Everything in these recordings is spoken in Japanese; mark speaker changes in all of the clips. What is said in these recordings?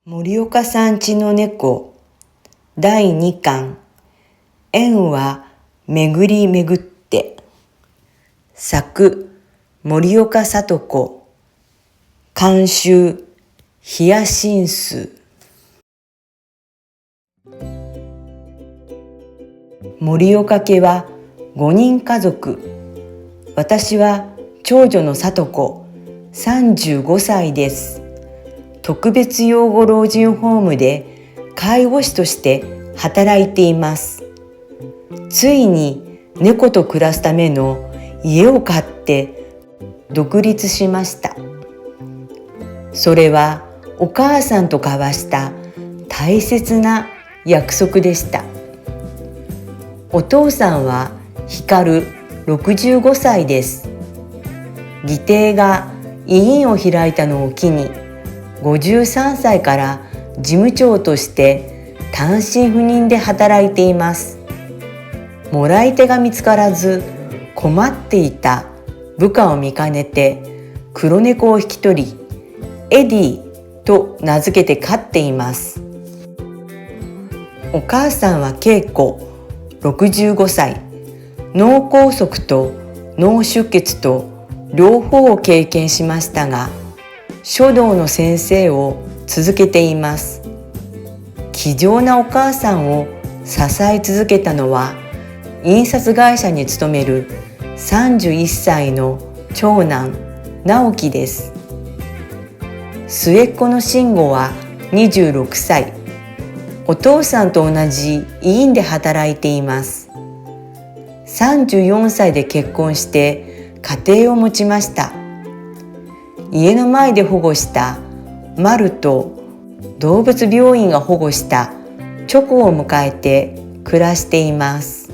Speaker 1: 森岡さんちの猫第2巻縁は巡り巡って作森岡聡子監修ヒヤシンス森岡家は5人家族。私は長女の聡子35歳です。特別養護老人ホームで介護士として働いています。ついに猫と暮らすための家を買って独立しました。それはお母さんと交わした大切な約束でした。お父さんは光65歳です。義弟が医院を開いたのを機に53歳から事務長として単身赴任で働いています。もらい手が見つからず困っていた部下を見かねて黒猫を引き取りエディと名付けて飼っています。お母さんは恵子65歳、脳梗塞と脳出血と両方を経験しましたが書道の先生を続けています。気丈なお母さんを支え続けたのは印刷会社に勤める31歳の長男直樹です。末っ子の慎吾は26歳。お父さんと同じ医院で働いています。34歳で結婚して家庭を持ちました。家の前で保護したマルと動物病院が保護したチョコを迎えて暮らしています。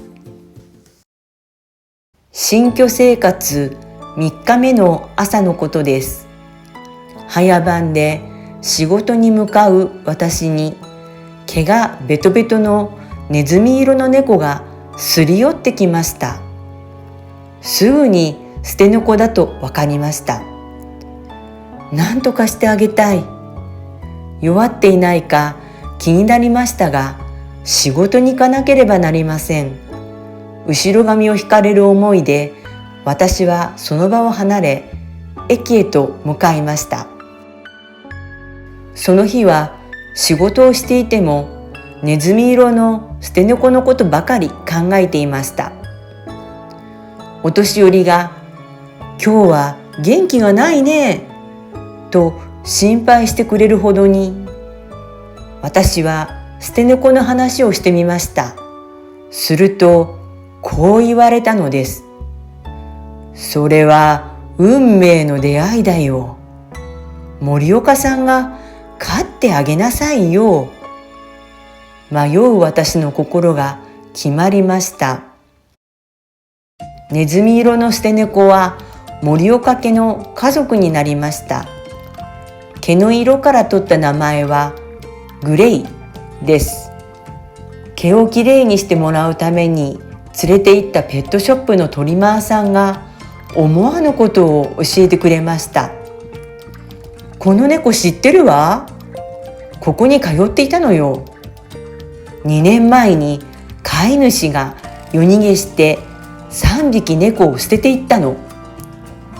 Speaker 1: 新居生活3日目の朝のことです。早番で仕事に向かう私に毛がベトベトのネズミ色の猫がすり寄ってきました。すぐに捨て猫だと分かりました。何とかしてあげたい。弱っていないか気になりましたが、仕事に行かなければなりません。後ろ髪を引かれる思いで、私はその場を離れ、駅へと向かいました。その日は仕事をしていても、ネズミ色の捨て猫のことばかり考えていました。お年寄りが、今日は元気がないね。と心配してくれるほどに、私は捨て猫の話をしてみました。するとこう言われたのです。それは運命の出会いだよ。森岡さんが飼ってあげなさいよ。迷う私の心が決まりました。ネズミ色の捨て猫は森岡家の家族になりました。毛の色から取った名前はグレイです。毛をきれいにしてもらうために連れて行ったペットショップのトリマーさんが思わぬことを教えてくれました。この猫知ってるわ。ここに通っていたのよ。2年前に飼い主が夜逃げして3匹猫を捨てていったの。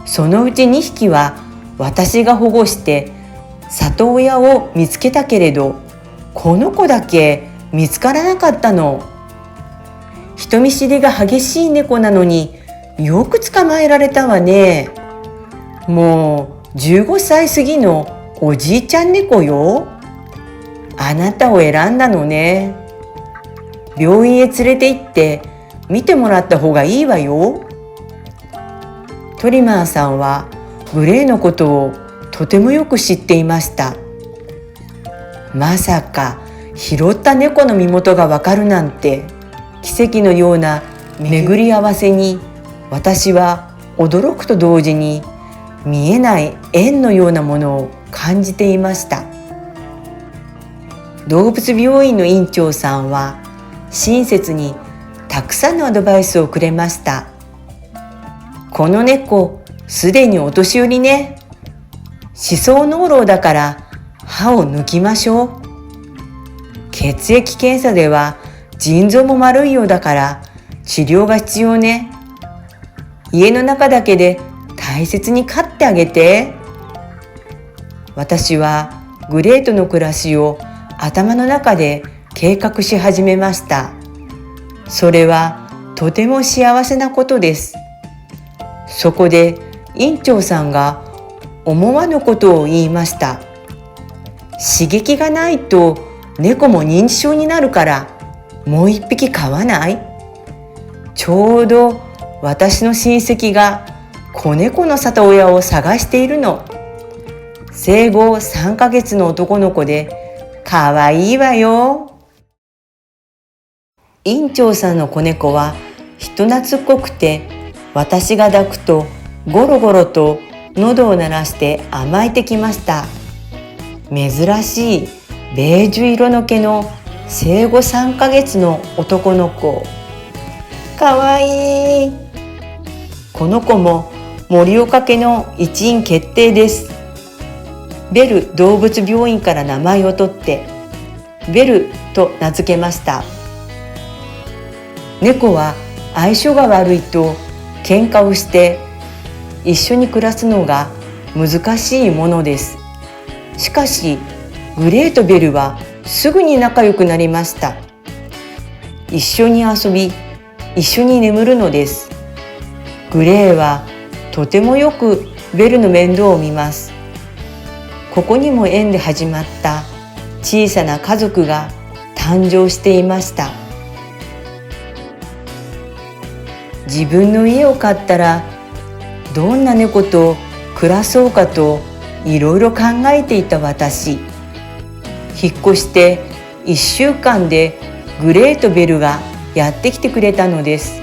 Speaker 1: そのうち2匹は私が保護して里親を見つけたけれど、この子だけ見つからなかったの。人見知りが激しい猫なのによく捕まえられたわね。もう15歳過ぎのおじいちゃん猫よ。あなたを選んだのね。病院へ連れて行って見てもらった方がいいわよ。トリマーさんはグレーのことをとてもよく知っていました。まさか拾った猫の身元がわかるなんて、奇跡のような巡り合わせに私は驚くと同時に見えない縁のようなものを感じていました。動物病院の院長さんは親切にたくさんのアドバイスをくれました。この猫すでにお年寄りね。思想脳漏だから歯を抜きましょう。血液検査では腎臓も悪いようだから治療が必要ね。家の中だけで大切に飼ってあげて。私はグレートの暮らしを頭の中で計画し始めました。それはとても幸せなことです。そこで院長さんが思わぬことを言いました。刺激がないと猫も認知症になるからもう一匹飼わない？ちょうど私の親戚が子猫の里親を探しているの。生後3ヶ月の男の子でかわいいわよ。院長さんの子猫は人懐っこくて、私が抱くとゴロゴロと喉を鳴らして甘えてきました。珍しいベージュ色の毛の生後3ヶ月の男の子。かわいい。この子も盛岡家の一員決定です。ベル動物病院から名前を取ってベルと名付けました。猫は相性が悪いと喧嘩をして一緒に暮らすのが難しいものです。しかしグレーとベルはすぐに仲良くなりました。一緒に遊び、一緒に眠るのです。グレーはとてもよくベルの面倒を見ます。ここにも縁で始まった小さな家族が誕生していました。自分の家を買ったらどんな猫と暮らそうかといろいろ考えていた私。引っ越して1週間でグレーとベルがやってきてくれたのです。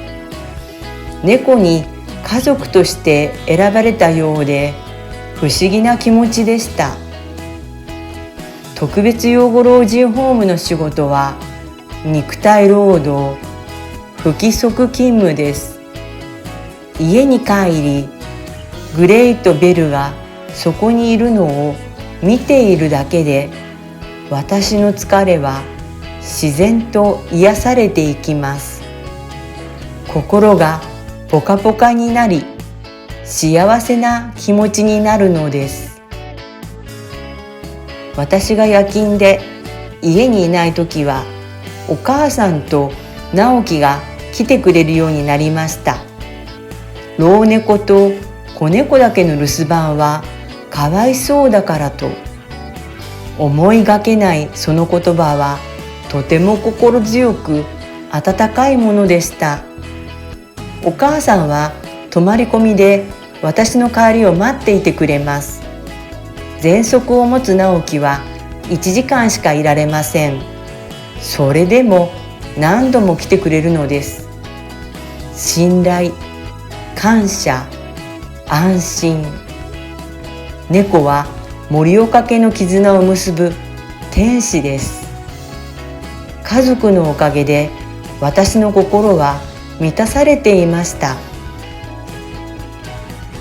Speaker 1: 猫に家族として選ばれたようで不思議な気持ちでした。特別養護老人ホームの仕事は肉体労働、不規則勤務です。家に帰り、グレーとベルがそこにいるのを見ているだけで、私の疲れは自然と癒されていきます。心がポカポカになり、幸せな気持ちになるのです。私が夜勤で家にいないときは、お母さんと直樹が来てくれるようになりました。老猫と子猫だけの留守番はかわいそうだからと、思いがけないその言葉はとても心強く温かいものでした。お母さんは泊まり込みで私の帰りを待っていてくれます。喘息を持つ直樹は1時間しかいられません。それでも何度も来てくれるのです。信頼、感謝、安心。猫は盛岡家の絆を結ぶ天使です。家族のおかげで私の心は満たされていました。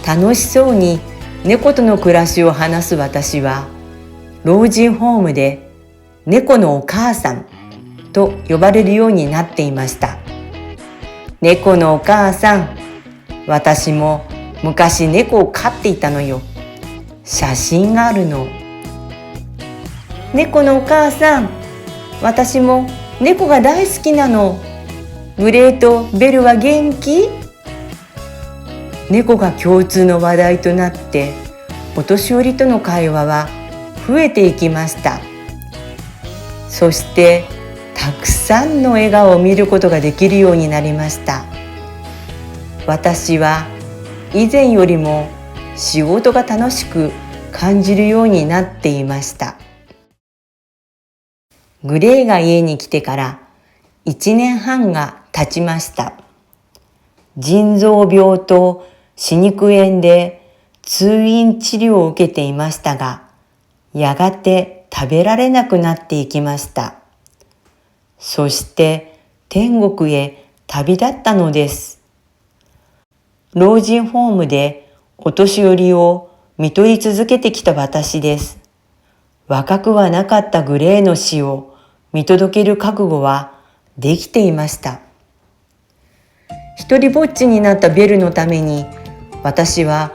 Speaker 1: 楽しそうに猫との暮らしを話す私は、老人ホームで猫のお母さんと呼ばれるようになっていました。猫のお母さん、私も昔猫を飼っていたのよ。写真があるの。猫のお母さん、私も猫が大好きなの。グレーとベルは元気？猫が共通の話題となって、お年寄りとの会話は増えていきました。そしてたくさんの笑顔を見ることができるようになりました。私は以前よりも仕事が楽しく感じるようになっていました。グレーが家に来てから1年半が経ちました。腎臓病と歯肉炎で通院治療を受けていましたが、やがて食べられなくなっていきました。そして天国へ旅立ったのです。老人ホームでお年寄りを看取り続けてきた私です。若くはなかったグレーの死を見届ける覚悟はできていました。一りぼっちになったベルのために、私は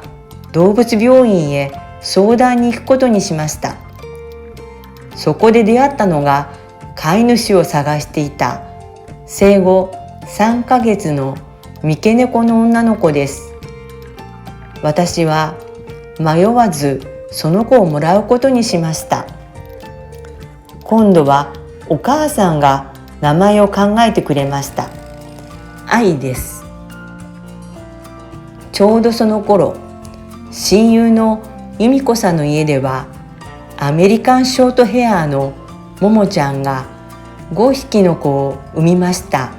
Speaker 1: 動物病院へ相談に行くことにしました。そこで出会ったのが飼い主を探していた生後3ヶ月の三毛猫の女の子です。私は迷わずその子をもらうことにしました。今度はお母さんが名前を考えてくれました。愛です。ちょうどその頃、親友の由美子さんの家ではアメリカンショートヘアのももちゃんが5匹の子を産みました。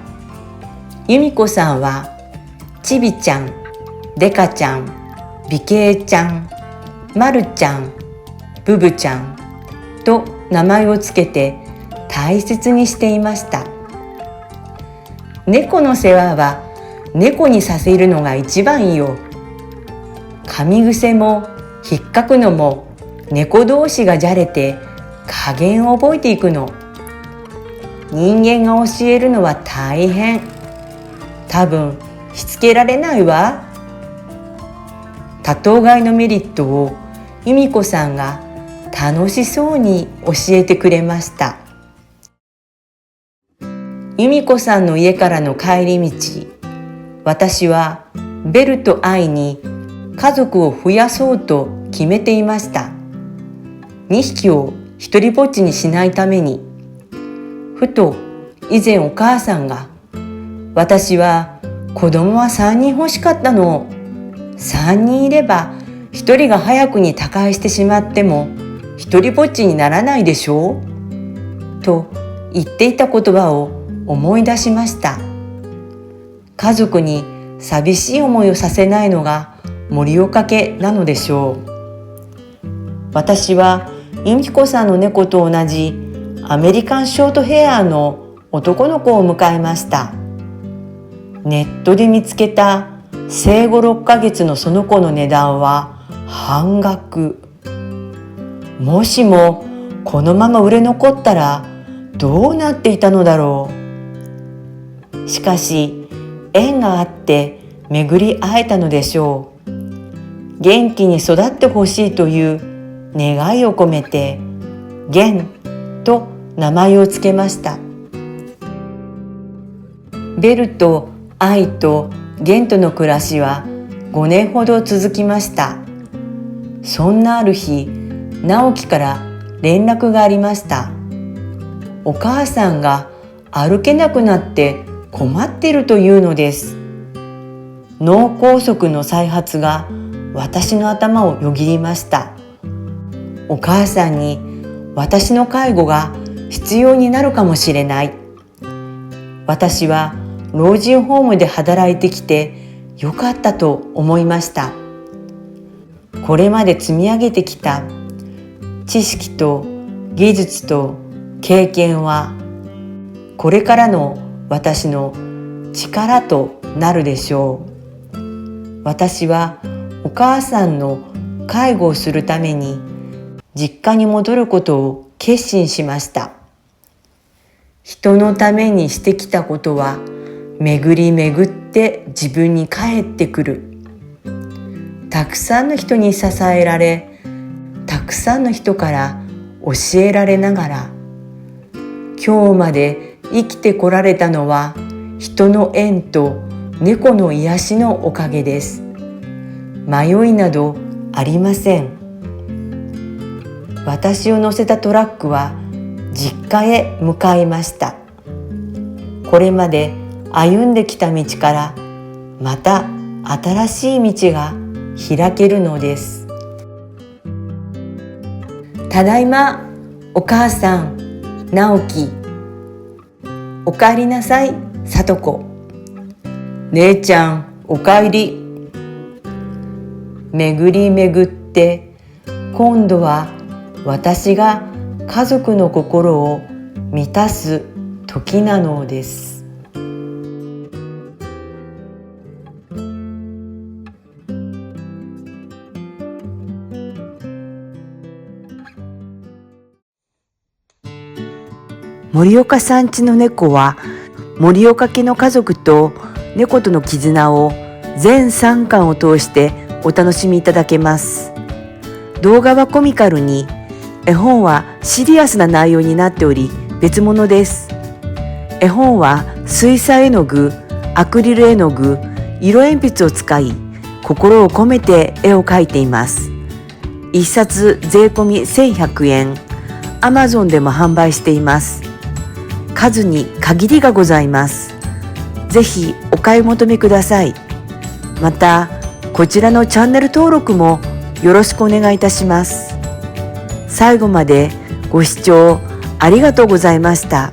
Speaker 1: 由美子さんはちびちゃん、でかちゃん、美形ちゃん、まるちゃん、ぶぶちゃんと名前をつけて大切にしていました。猫の世話は猫にさせるのが一番いいよ。噛み癖も引っかくのも猫同士がじゃれて加減を覚えていくの。人間が教えるのは大変。多分しつけられないわ。多頭飼いのメリットを由美子さんが楽しそうに教えてくれました。由美子さんの家からの帰り道、私はベルと愛に家族を増やそうと決めていました。2匹を一りぼっちにしないために。ふと以前お母さんが、私は子供は3人欲しかったの。3人いれば1人が早くに他界してしまっても一りぼっちにならないでしょうと言っていた言葉を思い出しました。家族に寂しい思いをさせないのが森岡家なのでしょう。私は由美子さんの猫と同じアメリカンショートヘアの男の子を迎えました。ネットで見つけた生後6ヶ月のその子の値段は半額。もしもこのまま売れ残ったらどうなっていたのだろう。しかし縁があって巡り会えたのでしょう。元気に育ってほしいという願いを込めてゲンと名前をつけました。ベルと愛とゲンとの暮らしは5年ほど続きました。そんなある日、直樹から連絡がありました。お母さんが歩けなくなって困っているというのです。脳梗塞の再発が私の頭をよぎりました。お母さんに私の介護が必要になるかもしれない。私は老人ホームで働いてきてよかったと思いました。これまで積み上げてきた知識と技術と経験はこれからの私の力となるでしょう。私はお母さんの介護をするために実家に戻ることを決心しました。人のためにしてきたことは巡り巡って自分に返ってくる。たくさんの人に支えられ、たくさんの人から教えられながら、今日まで生きてこられたのは人の縁と猫の癒しのおかげです。迷いなどありません。私を乗せたトラックは実家へ向かいました。これまで歩んできた道からまた新しい道が開けるのです。ただいま、お母さん、直樹。おかえりなさい、さとこ。姉ちゃん、おかえり。巡り巡って今度は私が家族の心を満たす時なのです。森岡さん家の猫は森岡家の家族と猫との絆を全3巻を通してお楽しみいただけます。動画はコミカルに、絵本はシリアスな内容になっており別物です。絵本は水彩絵の具、アクリル絵の具、色鉛筆を使い心を込めて絵を描いています。1冊税込み1100円、Amazon でも販売しています。数に限りがございます。ぜひお買い求めください。また、こちらのチャンネル登録もよろしくお願いいたします。最後までご視聴ありがとうございました。